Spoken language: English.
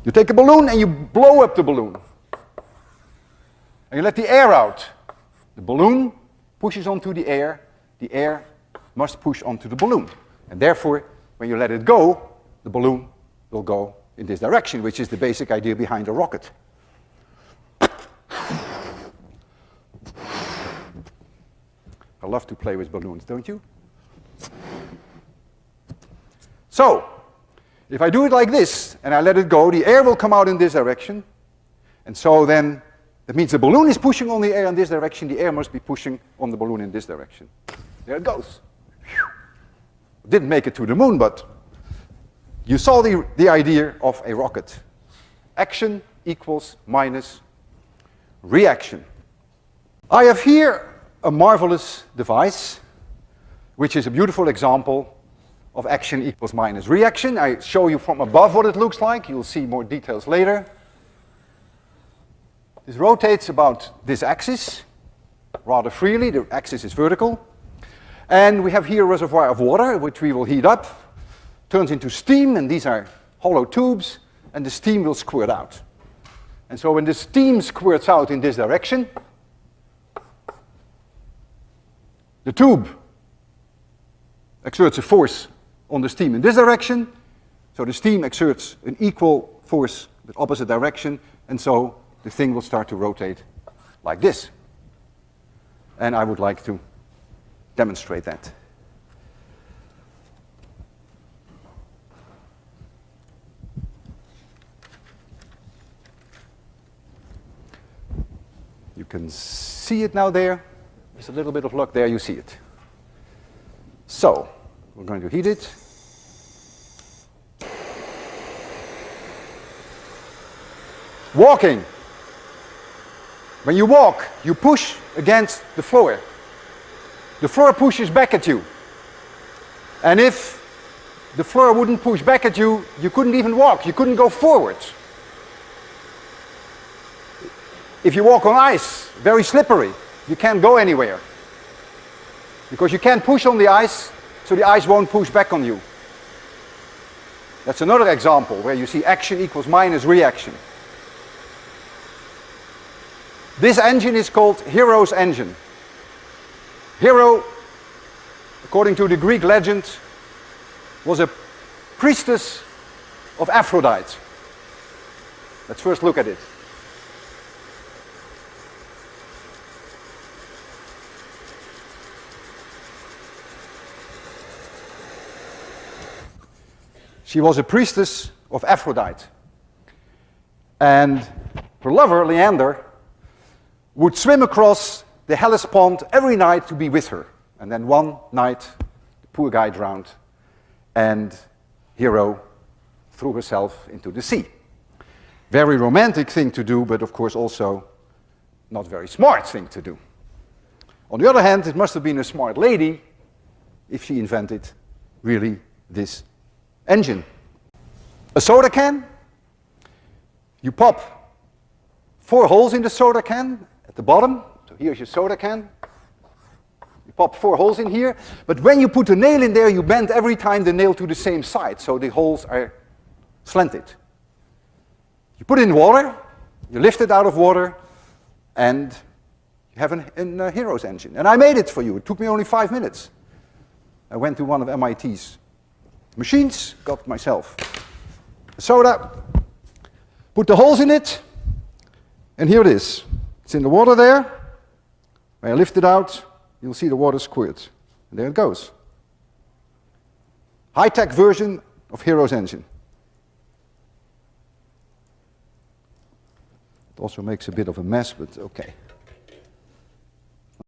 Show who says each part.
Speaker 1: You take a balloon and you blow up the balloon. And you let the air out. The balloon pushes onto the air must push onto the balloon. And therefore, when you let it go, the balloon will go in this direction, which is the basic idea behind a rocket. I love to play with balloons, don't you? So, if I do it like this, and I let it go, the air will come out in this direction. And so then, that means the balloon is pushing on the air in this direction, the air must be pushing on the balloon in this direction. There it goes. Didn't make it to the moon, but you saw the idea of a rocket. Action equals minus reaction. I have here a marvelous device, which is a beautiful example of action equals minus reaction. I show you from above what it looks like. You'll see more details later. This rotates about this axis rather freely. The axis is vertical. And we have here a reservoir of water, which we will heat up, turns into steam, and these are hollow tubes, and the steam will squirt out. And so when the steam squirts out in this direction, the tube exerts a force on the steam in this direction, so the steam exerts an equal force in the opposite direction, and so the thing will start to rotate like this. And I would like to demonstrate that. You can see it now there. There's a little bit of luck there, you see it. So, we're going to heat it. Walking. When you walk, you push against the floor. The floor pushes back at you. And if the floor wouldn't push back at you, you couldn't even walk. You couldn't go forward. If you walk on ice, very slippery, you can't go anywhere. Because you can't push on the ice, so the ice won't push back on you. That's another example where you see action equals minus reaction. This engine is called Hero's engine. Hero, according to the Greek legend, was a priestess of Aphrodite. Let's first look at it. She was a priestess of Aphrodite. And her lover, Leander, would swim across the Hellespont every night to be with her. And then one night, the poor guy drowned, and Hero threw herself into the sea. Very romantic thing to do, but of course also not very smart thing to do. On the other hand, it must have been a smart lady if she invented really this engine. A soda can, you pop 4 holes in the soda can at the bottom. So here's your soda can. You pop 4 holes in here, but when you put a nail in there, you bend every time the nail to the same side, so the holes are slanted. You put it in water, you lift it out of water, and you have a Hero's engine. And I made it for you. It took me only 5 minutes. I went to one of MIT's machines, got myself a soda, put the holes in it, and here it is. It's in the water there. When I lift it out, you'll see the water squirt. And there it goes. High-tech version of Hero's engine. It also makes a bit of a mess, but okay.